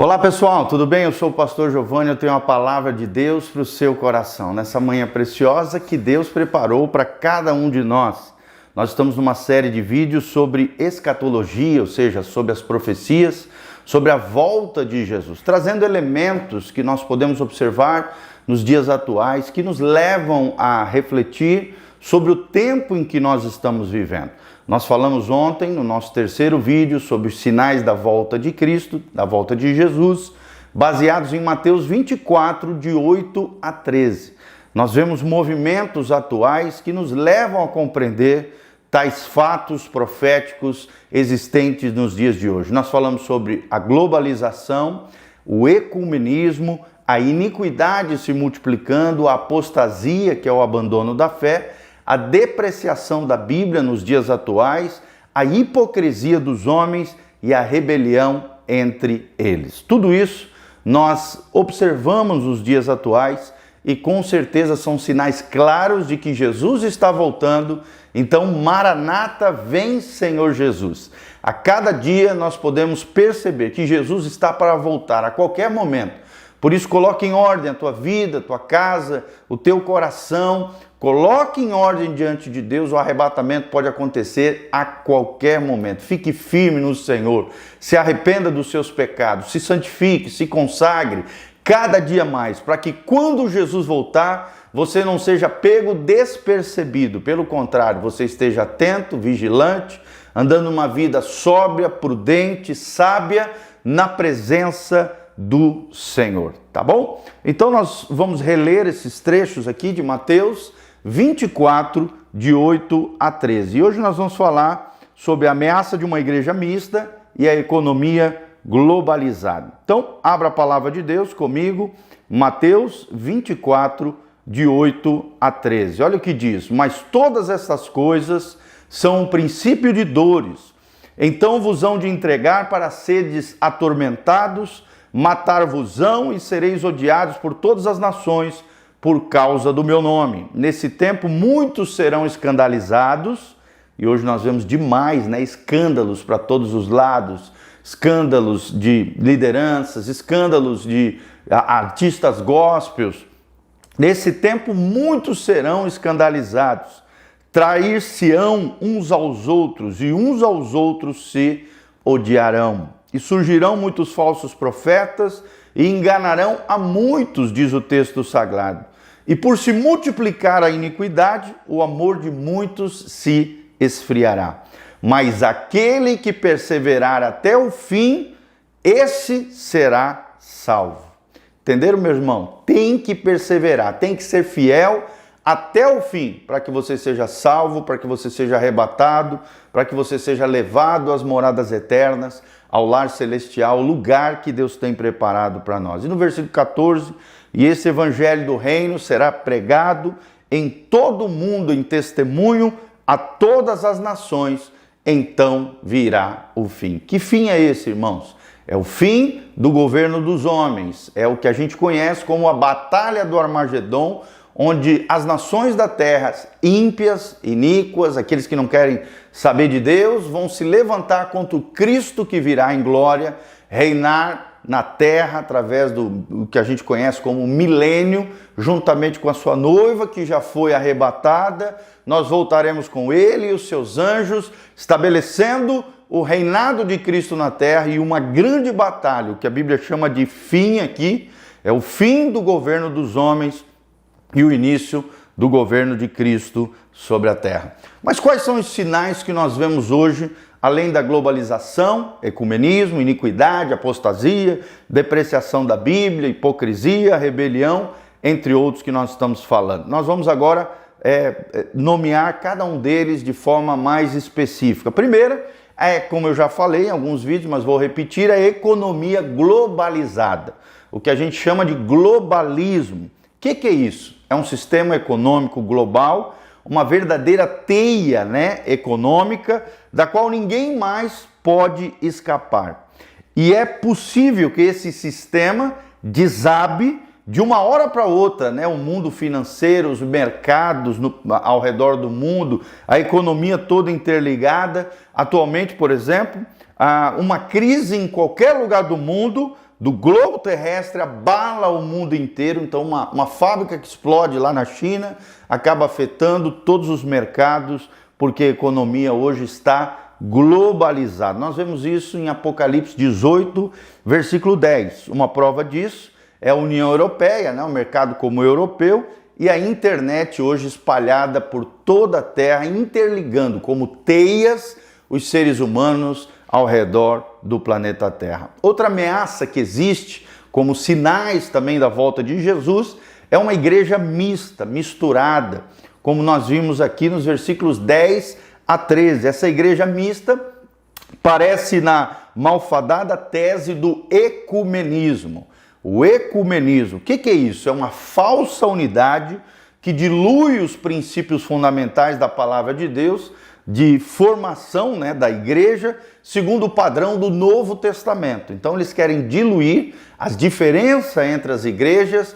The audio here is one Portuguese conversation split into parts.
Olá pessoal, tudo bem? Eu sou o pastor Giovanni, eu tenho uma palavra de Deus para o seu coração. Nessa manhã preciosa que Deus preparou para cada um de nós. Nós estamos numa série de vídeos sobre escatologia, ou seja, sobre as profecias, sobre a volta de Jesus, trazendo elementos que nós podemos observar nos dias atuais, que nos levam a refletir sobre o tempo em que nós estamos vivendo. Nós falamos ontem, no nosso terceiro vídeo, sobre os sinais da volta de Cristo, da volta de Jesus, baseados em Mateus 24, de 8 a 13. Nós vemos movimentos atuais que nos levam a compreender tais fatos proféticos existentes nos dias de hoje. Nós falamos sobre a globalização, o ecumenismo, a iniquidade se multiplicando, a apostasia, que é o abandono da fé, a depreciação da Bíblia nos dias atuais, a hipocrisia dos homens e a rebelião entre eles. Tudo isso nós observamos nos dias atuais e com certeza são sinais claros de que Jesus está voltando. Então, Maranata, vem Senhor Jesus. A cada dia nós podemos perceber que Jesus está para voltar a qualquer momento. Por isso, coloque em ordem a tua vida, a tua casa, o teu coração. Coloque em ordem diante de Deus, o arrebatamento pode acontecer a qualquer momento. Fique firme no Senhor, se arrependa dos seus pecados, se santifique, se consagre cada dia mais, para que quando Jesus voltar, você não seja pego despercebido. Pelo contrário, você esteja atento, vigilante, andando uma vida sóbria, prudente, sábia, na presença do Senhor, tá bom? Então nós vamos reler esses trechos aqui de Mateus 24, de 8 a 13. E hoje nós vamos falar sobre a ameaça de uma igreja mista e a economia globalizada. Então, abra a palavra de Deus comigo, Mateus 24, de 8 a 13. Olha o que diz: mas todas essas coisas são um princípio de dores. Então vos hão de entregar para seres atormentados, matar-vos-ão e sereis odiados por todas as nações, por causa do meu nome. Nesse tempo muitos serão escandalizados, e hoje nós vemos demais, escândalos para todos os lados, escândalos de lideranças, escândalos de artistas gospels. Nesse tempo muitos serão escandalizados, trair-se-ão uns aos outros, e uns aos outros se odiarão. E surgirão muitos falsos profetas, e enganarão a muitos, diz o texto sagrado. E por se multiplicar a iniquidade, o amor de muitos se esfriará. Mas aquele que perseverar até o fim, esse será salvo. Entenderam, meu irmão? Tem que perseverar, tem que ser fiel até o fim, para que você seja salvo, para que você seja arrebatado, para que você seja levado às moradas eternas, ao lar celestial, o lugar que Deus tem preparado para nós. E no versículo 14, e esse evangelho do reino será pregado em todo o mundo em testemunho a todas as nações, então virá o fim. Que fim é esse, irmãos? É o fim do governo dos homens, é o que a gente conhece como a batalha do Armagedon, onde as nações da terra, ímpias, iníquas, aqueles que não querem saber de Deus, vão se levantar contra o Cristo que virá em glória, reinar na terra através do que a gente conhece como milênio, juntamente com a sua noiva que já foi arrebatada. Nós voltaremos com ele e os seus anjos, estabelecendo o reinado de Cristo na terra, e uma grande batalha, o que a Bíblia chama de fim aqui, é o fim do governo dos homens e o início do governo de Cristo sobre a terra. Mas quais são os sinais que nós vemos hoje, além da globalização, ecumenismo, iniquidade, apostasia, depreciação da Bíblia, hipocrisia, rebelião, entre outros que nós estamos falando? Nós vamos agora nomear cada um deles de forma mais específica. A primeira é, como eu já falei em alguns vídeos, mas vou repetir, a economia globalizada, o que a gente chama de globalismo. O que é isso? É um sistema econômico global, uma verdadeira teia econômica, da qual ninguém mais pode escapar. E é possível que esse sistema desabe de uma hora para outra, o mundo financeiro, os mercados ao redor do mundo, a economia toda interligada. Atualmente, por exemplo, uma crise em qualquer lugar do mundo do globo terrestre abala o mundo inteiro. Então uma fábrica que explode lá na China acaba afetando todos os mercados, porque a economia hoje está globalizada. Nós vemos isso em Apocalipse 18, versículo 10. Uma prova disso é a União Europeia, né? O mercado como europeu, e a internet hoje espalhada por toda a Terra, interligando como teias os seres humanos ao redor do planeta Terra. Outra ameaça que existe, como sinais também da volta de Jesus, é uma igreja mista, misturada, como nós vimos aqui nos versículos 10 a 13. Essa igreja mista parece na malfadada tese do ecumenismo. O ecumenismo, o que é isso? É uma falsa unidade que dilui os princípios fundamentais da palavra de Deus, de formação, né, da igreja, segundo o padrão do Novo Testamento. Então eles querem diluir as diferenças entre as igrejas,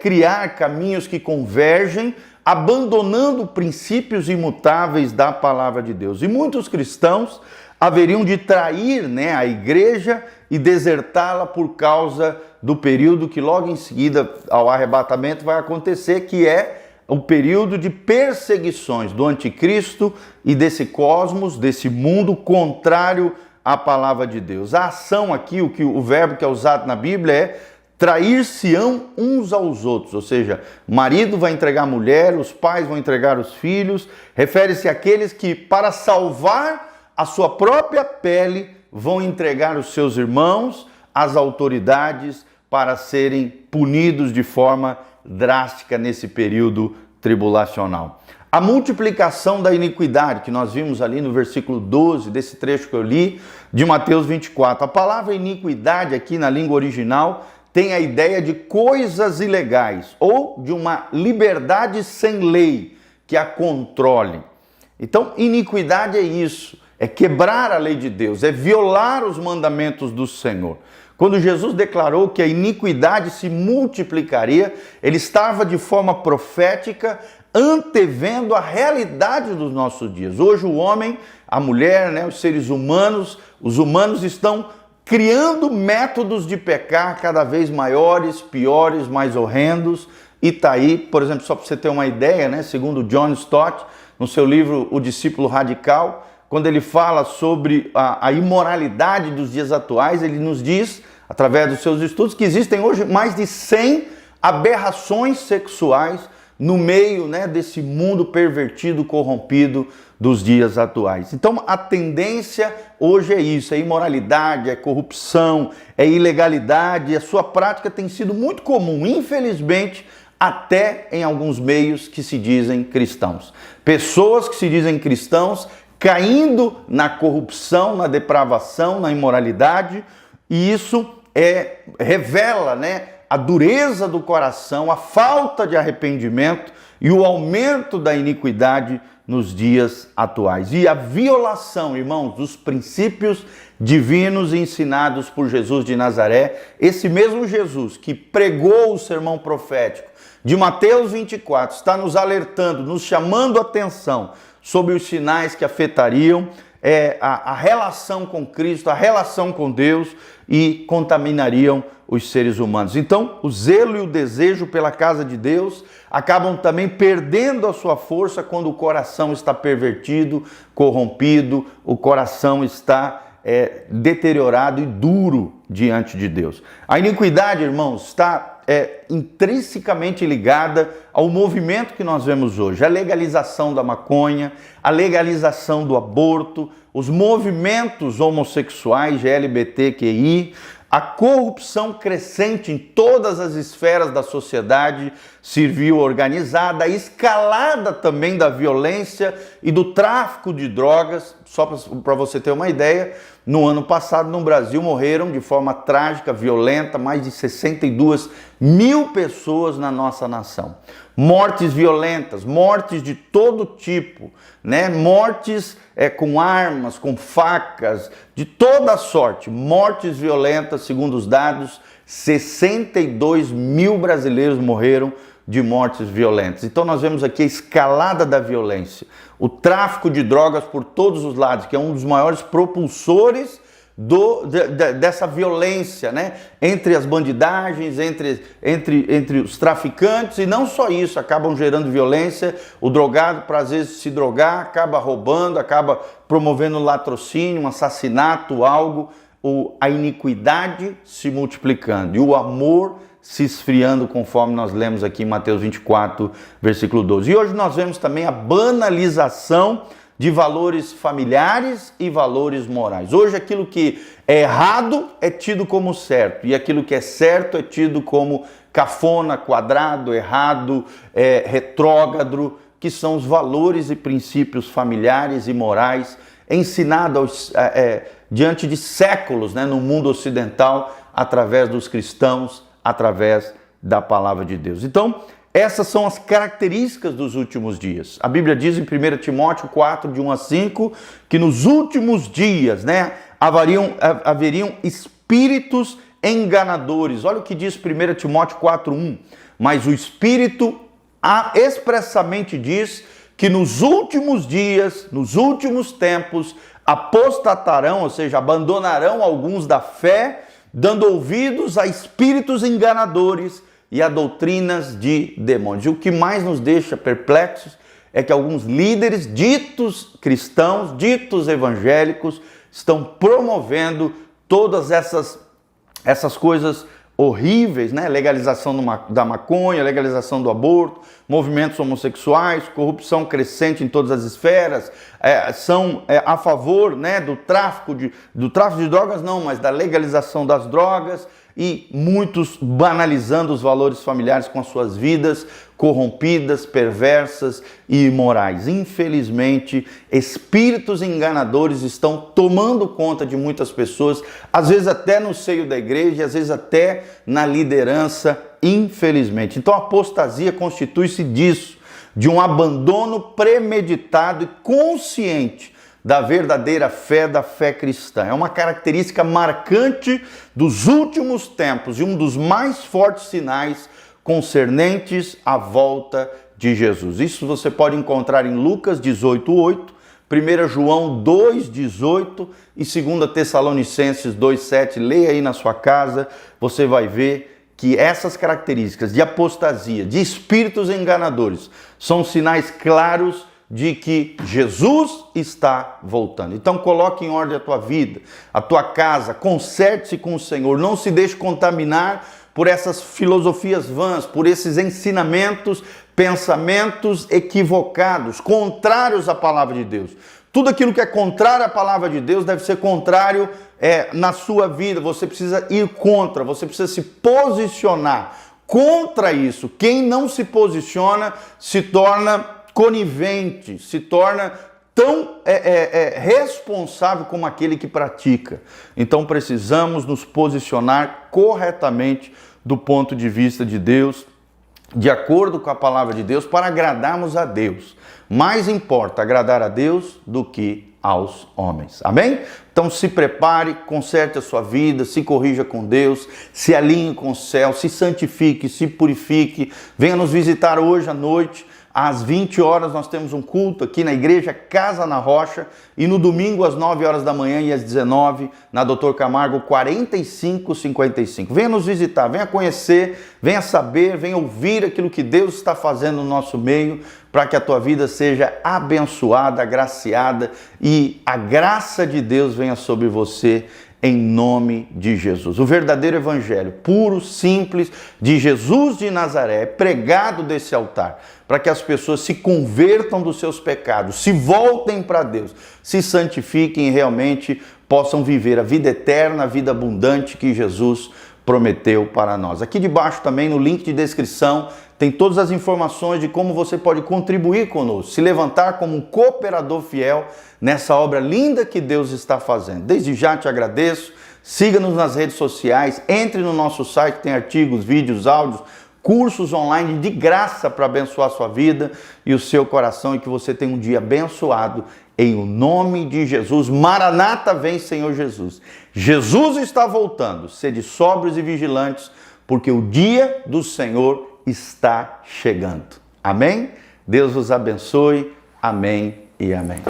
criar caminhos que convergem, abandonando princípios imutáveis da palavra de Deus. E muitos cristãos haveriam de trair, né, a igreja e desertá-la por causa do período que logo em seguida ao arrebatamento vai acontecer, que é o período de perseguições do anticristo e desse cosmos, desse mundo contrário à palavra de Deus. A ação aqui, o verbo que é usado na Bíblia é trair-se-ão uns aos outros, ou seja, o marido vai entregar a mulher, os pais vão entregar os filhos, refere-se àqueles que, para salvar a sua própria pele, vão entregar os seus irmãos às autoridades para serem punidos de forma drástica nesse período tribulacional. A multiplicação da iniquidade, que nós vimos ali no versículo 12, desse trecho que eu li, de Mateus 24. A palavra iniquidade aqui na língua original tem a ideia de coisas ilegais, ou de uma liberdade sem lei que a controle. Então, iniquidade é isso, é quebrar a lei de Deus, é violar os mandamentos do Senhor. Quando Jesus declarou que a iniquidade se multiplicaria, ele estava de forma profética antevendo a realidade dos nossos dias. Hoje o homem, a mulher, né, os seres humanos, os humanos estão criando métodos de pecar cada vez maiores, piores, mais horrendos. E está aí, por exemplo, só para você ter uma ideia, né, segundo John Stott, no seu livro O Discípulo Radical, quando ele fala sobre a imoralidade dos dias atuais, ele nos diz, através dos seus estudos, que existem hoje mais de 100 aberrações sexuais no meio, né, desse mundo pervertido, corrompido dos dias atuais. Então a tendência hoje é isso, é imoralidade, é corrupção, é ilegalidade, a sua prática tem sido muito comum, infelizmente, até em alguns meios que se dizem cristãos. Pessoas que se dizem cristãos caindo na corrupção, na depravação, na imoralidade, e isso revela, né, a dureza do coração, a falta de arrependimento e o aumento da iniquidade nos dias atuais. E a violação, irmãos, dos princípios divinos ensinados por Jesus de Nazaré, esse mesmo Jesus que pregou o sermão profético de Mateus 24, está nos alertando, nos chamando a atenção sobre os sinais que afetariam a relação com Cristo, a relação com Deus e contaminariam os seres humanos. Então, o zelo e o desejo pela casa de Deus acabam também perdendo a sua força quando o coração está pervertido, corrompido, o coração está deteriorado e duro diante de Deus. A iniquidade, irmãos, está intrinsecamente ligada ao movimento que nós vemos hoje, a legalização da maconha, a legalização do aborto, os movimentos homossexuais, LGBTQI, a corrupção crescente em todas as esferas da sociedade civil organizada, a escalada também da violência e do tráfico de drogas. Só para você ter uma ideia, no ano passado no Brasil morreram de forma trágica, violenta, mais de 62 mil pessoas na nossa nação. Mortes violentas, mortes de todo tipo, né? Mortes com armas, com facas, de toda sorte. Mortes violentas, segundo os dados, 62 mil brasileiros morreram de mortes violentas. Então nós vemos aqui a escalada da violência, o tráfico de drogas por todos os lados, que é um dos maiores propulsores dessa violência, né? Entre as bandidagens, entre os traficantes, e não só isso, acabam gerando violência. O drogado, para às vezes se drogar, acaba roubando, acaba promovendo latrocínio, um assassinato, algo, a iniquidade se multiplicando e o amor se esfriando, conforme nós lemos aqui em Mateus 24, versículo 12. E hoje nós vemos também a banalização de valores familiares e valores morais. Hoje aquilo que é errado é tido como certo, e aquilo que é certo é tido como cafona, quadrado, errado, retrógrado, que são os valores e princípios familiares e morais ensinados diante de séculos, né, no mundo ocidental, através dos cristãos, através da palavra de Deus. Então, essas são as características dos últimos dias. A Bíblia diz em 1 Timóteo 4, de 1 a 5, que nos últimos dias, né, haveriam espíritos enganadores. Olha o que diz 1 Timóteo 4, 1. Mas o Espírito expressamente diz que nos últimos dias, nos últimos tempos, apostatarão, ou seja, abandonarão alguns da fé, dando ouvidos a espíritos enganadores e a doutrinas de demônios. E o que mais nos deixa perplexos é que alguns líderes ditos cristãos, ditos evangélicos, estão promovendo todas essas coisas horríveis, né? Legalização da maconha, legalização do aborto, movimentos homossexuais, corrupção crescente em todas as esferas, são a favor, né, do tráfico de drogas, não, mas da legalização das drogas, e muitos banalizando os valores familiares com as suas vidas corrompidas, perversas e imorais. Infelizmente, espíritos enganadores estão tomando conta de muitas pessoas, às vezes até no seio da igreja, às vezes até na liderança, infelizmente. Então a apostasia constitui-se disso, de um abandono premeditado e consciente da verdadeira fé, da fé cristã. É uma característica marcante dos últimos tempos e um dos mais fortes sinais concernentes à volta de Jesus. Isso você pode encontrar em Lucas 18:8, 1 João 2:18 e 2 Tessalonicenses 2:7. Leia aí na sua casa, você vai ver que essas características de apostasia, de espíritos enganadores, são sinais claros de que Jesus está voltando. Então coloque em ordem a tua vida, a tua casa, conserte-se com o Senhor, não se deixe contaminar por essas filosofias vãs, por esses ensinamentos, pensamentos equivocados, contrários à palavra de Deus. Tudo aquilo que é contrário à palavra de Deus deve ser contrário na sua vida. Você precisa ir contra, você precisa se posicionar contra isso. Quem não se posiciona se torna conivente, se torna tão responsável como aquele que pratica. Então precisamos nos posicionar corretamente do ponto de vista de Deus, de acordo com a palavra de Deus, para agradarmos a Deus. Mais importa agradar a Deus do que aos homens. Amém? Então se prepare, conserte a sua vida, se corrija com Deus, se alinhe com o céu, se santifique, se purifique. Venha nos visitar hoje à noite. Às 20 horas nós temos um culto aqui na igreja Casa na Rocha, e no domingo às 9 horas da manhã e às 19 na Dr. Camargo 4555. Venha nos visitar, venha conhecer, venha saber, venha ouvir aquilo que Deus está fazendo no nosso meio, para que a tua vida seja abençoada, agraciada, e a graça de Deus venha sobre você, em nome de Jesus. O verdadeiro evangelho, puro, simples, de Jesus de Nazaré, é pregado desse altar, para que as pessoas se convertam dos seus pecados, se voltem para Deus, se santifiquem e realmente possam viver a vida eterna, a vida abundante que Jesus prometeu para nós. Aqui debaixo também, no link de descrição, tem todas as informações de como você pode contribuir conosco, se levantar como um cooperador fiel nessa obra linda que Deus está fazendo. Desde já te agradeço, siga-nos nas redes sociais, entre no nosso site, tem artigos, vídeos, áudios, cursos online de graça para abençoar a sua vida e o seu coração, e que você tenha um dia abençoado em o nome de Jesus. Maranata, vem Senhor Jesus. Jesus está voltando, sede sóbrios e vigilantes, porque o dia do Senhor está chegando. Amém? Deus vos abençoe. Amém e amém.